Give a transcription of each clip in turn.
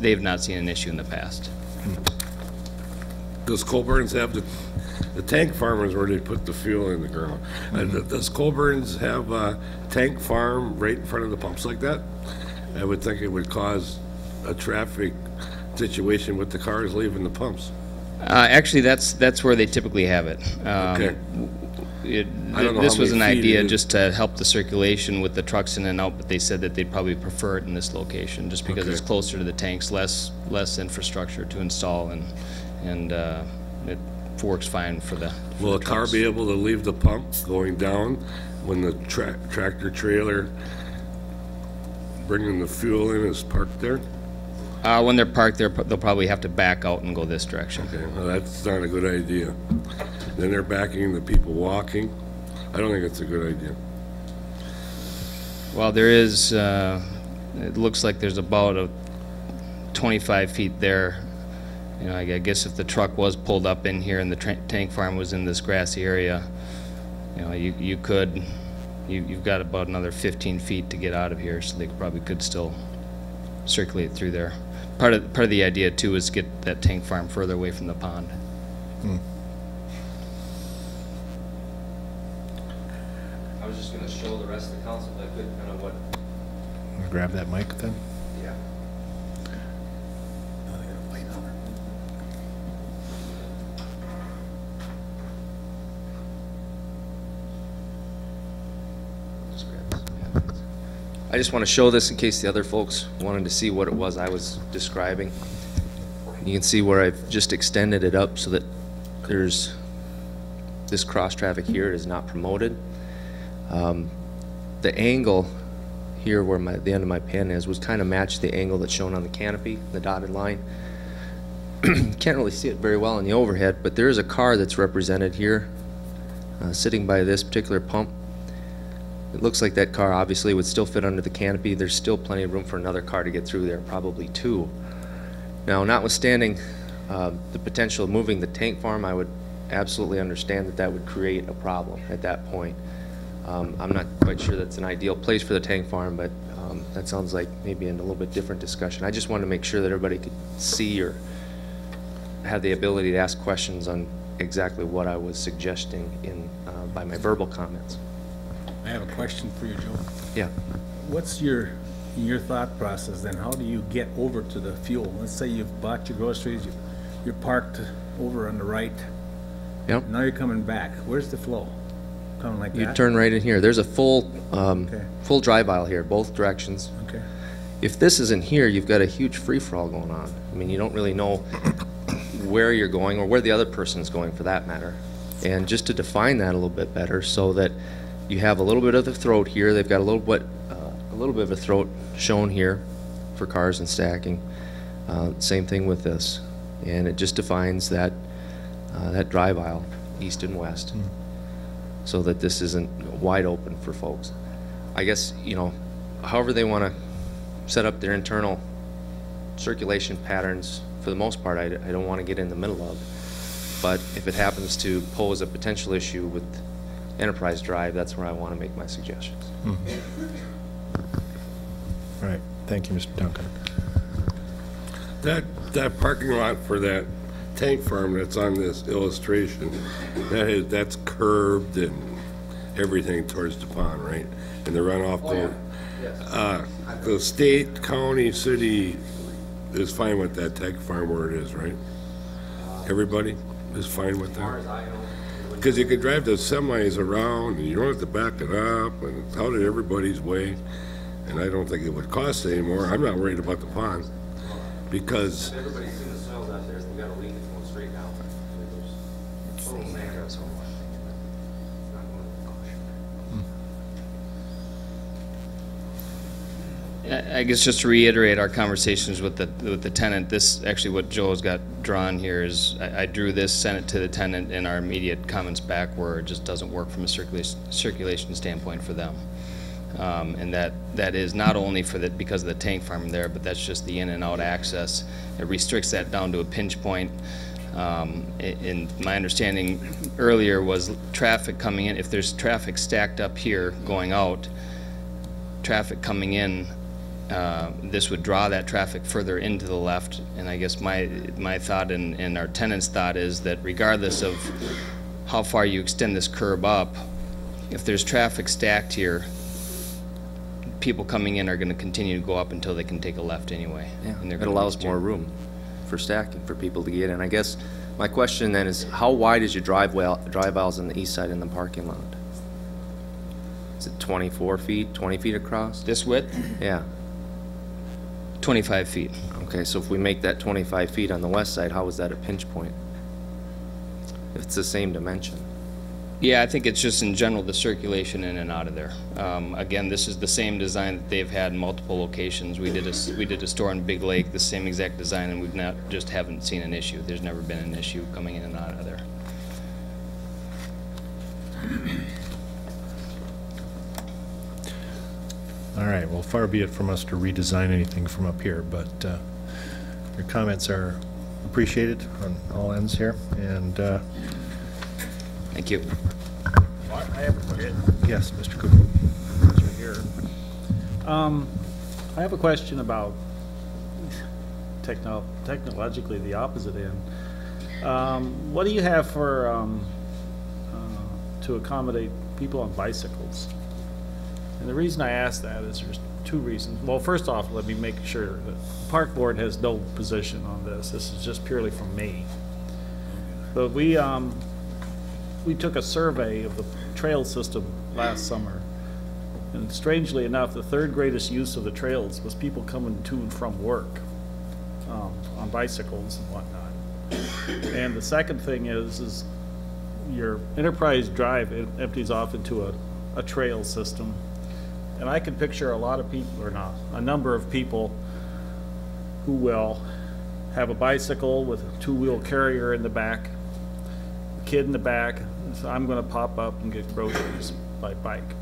they've not seen an issue in the past. Does Colburn's have the tank farmers where they put the fuel in the ground? Does Colburn's have a tank farm right in front of the pumps like that? I would think it would cause a traffic situation with the cars leaving the pumps. Actually, that's where they typically have it. Okay. This was an idea just to help the circulation with the trucks in and out, but they said that they'd probably prefer it in this location just because it's closer to the tanks, less infrastructure to install, and it works fine for the. Will a car be able to leave the pump going down when the tractor trailer bringing the fuel in is parked there? When they're parked there, they'll probably have to back out and go this direction. Okay, well, that's not a good idea. Then they're backing the people walking. I don't think it's a good idea. Well, there is, it looks like there's about 25 feet there. You know, I guess if the truck was pulled up in here and the tank farm was in this grassy area, you know, you've got about another 15 feet to get out of here, so they probably could still circulate through there. Part of the idea too is get that tank farm further away from the pond. I was just going to show the rest of the council if I could kind of what. Grab that mic then. Yeah. I just want to show this in case the other folks wanted to see what it was I was describing. You can see where I've just extended it up so that there's this cross traffic here is not promoted. The angle here where the end of my pen is was kind of matched the angle that's shown on the canopy, the dotted line. Can't really see it very well in the overhead, but there is a car that's represented here sitting by this particular pump. It looks like that car obviously would still fit under the canopy. There's still plenty of room for another car to get through there, probably two. Now, notwithstanding the potential of moving the tank farm, I would absolutely understand that that would create a problem at that point. I'm not quite sure that's an ideal place for the tank farm, but that sounds like maybe in a little bit different discussion. I just wanted to make sure that everybody could see or have the ability to ask questions on exactly what I was suggesting by my verbal comments. I have a question for you, Joe. Yeah. What's your thought process then? How do you get over to the fuel? Let's say you've bought your groceries, you're parked over on the right. Yep. Now you're coming back. Where's the flow? Coming like that? You turn right in here. There's a full drive aisle here, both directions. Okay. If this isn't here, you've got a huge free-for-all going on. I mean, you don't really know where you're going or where the other person is going for that matter. And just to define that a little bit better so that you have a little bit of the throat here. They've got a little bit of a throat shown here for cars and stacking. Same thing with this. And it just defines that drive aisle, east and west, so that this isn't wide open for folks. I guess, you know, however they want to set up their internal circulation patterns, for the most part, I don't want to get in the middle of. But if it happens to pose a potential issue with Enterprise Drive, that's where I want to make my suggestions. All right. Thank you, Mr. Duncan. That parking lot for that tank farm that's on this illustration, that's curved and everything towards the pond, right? And the runoff going. Yes. The state, county, city is fine with that tank farm where it is, right? Everybody is fine with that? Because you can drive the semis around and you don't have to back it up and it's out of everybody's way. And I don't think it would cost anymore. I'm not worried about the pond because Everybody's seen the soils out there, so we got a leak that's going straight down. There's total sand, so it's not going to I guess just to reiterate our conversations with the tenant, this actually what Joe's got drawn here is I drew this, sent it to the tenant, and our immediate comments back where it just doesn't work from a circulation standpoint for them. And that is not only for because of the tank farm there, but that's just the in and out access. It restricts that down to a pinch point. And my understanding earlier was traffic coming in, if there's traffic stacked up here going out, traffic coming in This would draw that traffic further into the left, and I guess my thought and our tenant's thought is that regardless of how far you extend this curb up, if there's traffic stacked here, people coming in are going to continue to go up until they can take a left anyway. Yeah, And they're it gonna allows be more room for stacking for people to get in. I guess my question then is, how wide is your drive aisles on the east side in the parking lot? Is it 24 feet, 20 feet across? This width, Yeah. 25 feet. Okay, so if we make that 25 feet on the west side, how is that a pinch point? If it's the same dimension. Yeah, I think it's just in general the circulation in and out of there. Again, this is the same design that they've had in multiple locations. We did a store in Big Lake, the same exact design, and we've not just haven't seen an issue. There's never been an issue coming in and out of there. All right, well, far be it from us to redesign anything from up here, but your comments are appreciated on all ends here, and Thank you. I have a question. yes, Mr. Cooper. Right here. I have a question about technologically the opposite end. What do you have for to accommodate people on bicycles? And the reason I ask that is there's two reasons. Well, first off, let me make sure that the park board has no position on this. This is just purely from me. But we took a survey of the trail system last summer, and strangely enough, the third greatest use of the trails was people coming to and from work on bicycles and whatnot. And the second thing is your Enterprise Drive, it empties off into a trail system, and I can picture a lot of people, or not, a number of people who will have a bicycle with a two-wheel carrier in the back, kid in the back, so I'm going to pop up and get groceries by bike.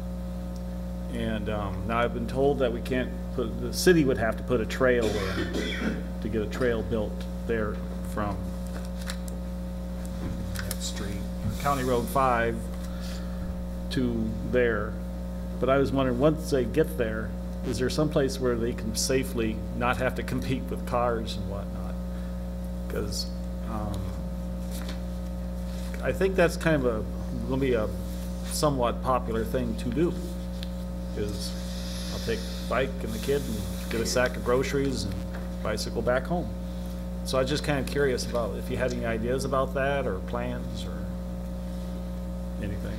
And now I've been told that we can't put, the city would have to put a trail in to get a trail built there from that street, County Road 5 to there. But I was wondering, once they get there, is there some place where they can safely not have to compete with cars and whatnot? Because I think that's kind of going to be a somewhat popular thing to do, is I'll take the bike and the kid and get a sack of groceries and bicycle back home. So I was just kind of curious about if you had any ideas about that or plans or anything.